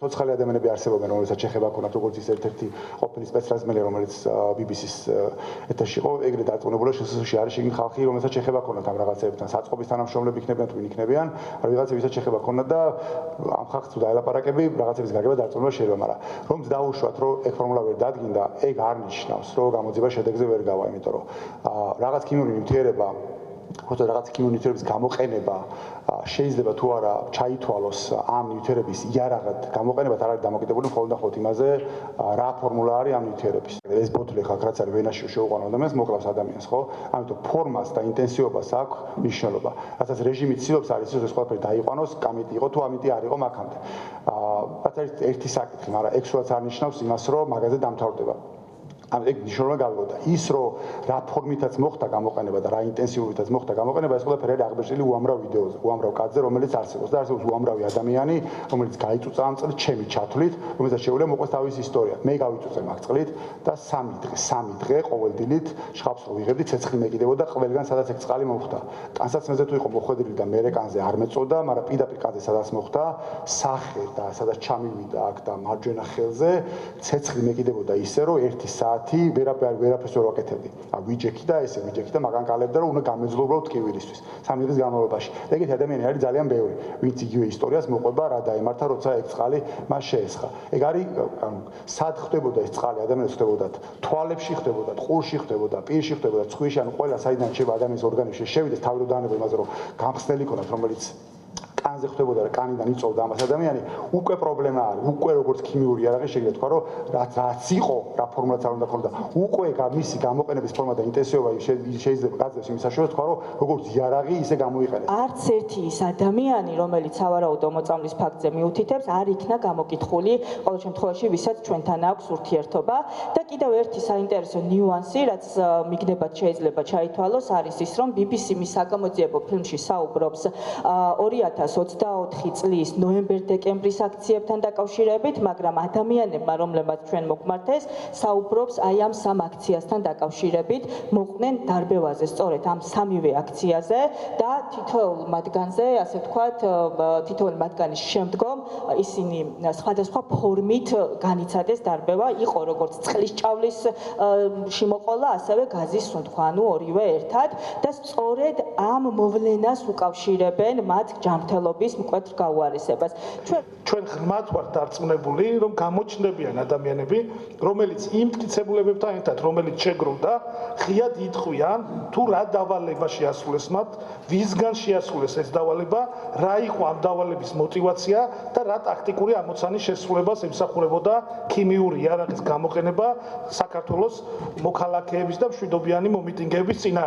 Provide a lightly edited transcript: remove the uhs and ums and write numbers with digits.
Მოცხალი ადამიანები არსებობენ, რომელსაც შეხება ქონათ, როგორც ის ერთ-ერთი ყოფილი სპეცრაზმელი, რომელიც BBC-ს ეთერში იყო, ეგრე დარწმუნებული შესაძლოა არის შეგნით ხალხი, რომელსაც შეხება ქონათ ამ რაღაცებთან, საწყობის თანამშრომლები იქნებიან თუ ვინ იქნებიან, რაღაცა ვისაც შეხება ქონათ და ამ ხალხს თუ დაელაპარაკები, რაღაცების გაგება დარწმუნება შეიძლება, მაგრამ რომ დაუშვათ, რომ ეგ ფორმულა ვერ დადგინდა, ეგ არ ნიშნავს, რომ გამოძიება შედეგზე ვერ გავა, იმიტომ რომ რაღაც ქიმიური ნივთიერება ხოთა რაღაც ქიმიური ნივთიერების გამოყენება შეიძლება თუ არა ჩაითვალოს ამ ნივთიერების იარაღად გამოყენებად არ არის დამოკიდებული მხოლოდ და მხოლოდ იმაზე რა ფორმულა არის ამ ნივთიერების. ეს ბოთლი ხალხ რაც არის ვენაში შეუყვანო ადამიანს მოკლავს ადამიანს, ხო? ამიტომ ფორმას და ინტენსივობას აქვს მნიშვნელობა. რასაც რეჟიმი ცდილობს არის ის ყველაფერი დაიყვანოს, კამიტი იყო თუ ამიტი არ იყო მაგამდე. რაც არის ერთი საკითხი, მაგრამ ეგ სულაც არ ნიშნავს იმას, რომ მაგაზე დამთავრდება. ეგ მნიშვნელობა გავიგოთ. ის რომ რა ფორმითაც მოხდა გამოყენება და რა ინტენსივობითაც მოხდა გამოყენება, ეს ყველაფერი არის აღბეჭდილი უამრავ ვიდეოზე, უამრავ კადრზე, რომელიც არსებობს და არსებობს უამრავი ადამიანი, რომელიც გაიწუწა ამ წელს ჩემი ჩათვლით, რომელსაც შეუძლია მოყვეს თავის ისტორია. მე გავიწუწე მაგ წლით და 3 დღე ყოველდილით შხაპს რო ვიღებდი, ცეცხლი მეკიდებოდა ყველგან, სადაც ეგ წყალი მოხდა. კანსაცმელზე თუ იყო მოხვედრილი და მე კანზე არ მეწოდა, მაგრამ პირდაპირ კანზე სადაც მოხდა, სახე და სადაც ჩამივიდა აქ და მარჯვენა ხელზე, ცეცხლი მეკიდებოდა ისე, რომ 1 საათი ვერაფერს ვერ ვაკეთებდი. ვიჯექი და ესე ვიჯექი და მაგან კალებდა რომ უნდა გამეძლო უბრალოდ ტკივილისთვის. 3 დღის განმავლობაში. ეგეთი ადამიანი არის ძალიან ბევრი, ვინც იგივე ისტორიას მოყვება რა დაემართა, როცა ეგ წყალი მას შეესხა. ეგ არის სად ხდებოდა ეს წყალი, ადამიანებს ხდებოდათ თვალებში ხდებოდათ, ყურში ხდებოდა, პირში ხდებოდა, ცხვირში, ანუ ყველა საიდან შეიძლება ადამიანის ორგანიზმში შევიდეს, თავი რომ დაანება იმაზე რომ გამხსნელი იქონათ, რომელიც კანზე ხდებოდა და კანიდან იწოვდა ამას ადამიანი, უკვე პრობლემა არის. უკვე როგორც ქიმიური იარაღი შეიძლება თქვა, რომ რაც იყო, რა ფორმულაც არ უნდა ქონოდა, უკვე მისი გამოყენების ფორმა და ინტენსივობა შეიძლება გაძლევს იმის საშუალებას თქვა, რომ როგორც იარაღი ისე გამოიყენებს. არც ერთი ის ადამიანი, რომელიც სავარაუდო მოწამვლის ფაქტზე მიუთითებს, არ იქნა გამოკითხული ყოველ შემთხვევაში, ვისაც ჩვენთან აქვს ურთიერთობა და კიდევ ერთი საინტერესო ნიუანსი, რაც მიგდებათ შეიძლება ჩაითვალოს, არის ის, რომ BBC მის საგამოძიებო ფილმში საუბრობს 2024 წლის ნოემბერ-დეკემბრის აქციებთან დაკავშირებით, მაგრამ ადამიანებმა, რომლებმაც ჩვენ მოგვმართეს, საუბრობს აი ამ 3 აქციასთან დაკავშირებით, მოყვნენ დარბევაზე სწორედ ამ 3-ვე აქციაზე და თითოეულ მათგანზე, ასე ვთქვათ, თითოეული მათგანის შემდგომ ისინი სხვადასხვა ფორმით განიცადეს დარბევა, იყო როგორც წყლის ჭავლის შემოყოლა, ასევე გაზის სუნთქვა, ანუ ორივე ერთად და სწორედ ამ მოვლენას უკავშირებენ მათ ჯანმრთელობის მკვეთრ გაუარესებას. ჩვენ ღრმად ვართ დარწმუნებული, რომ გამოჩნდებიან ადამიანები, რომელიც იმ მტკიცებულებებთან ერთად, რომელიც შეგროვდა, ღიად იტყვიან, თუ რა დავალება შეასრულეს მათ, ვისგან შეასრულეს ეს დავალება, რა იყო ამ დავალების мотиваცია და რა ტაქტიკური ამოცანის შესრულებას ემსახურებოდა ქიმიური იარაღის გამოყენება საქართველოს მოქალაქეების და მშვიდობიანი მომიტინგეების წინააღმდეგ.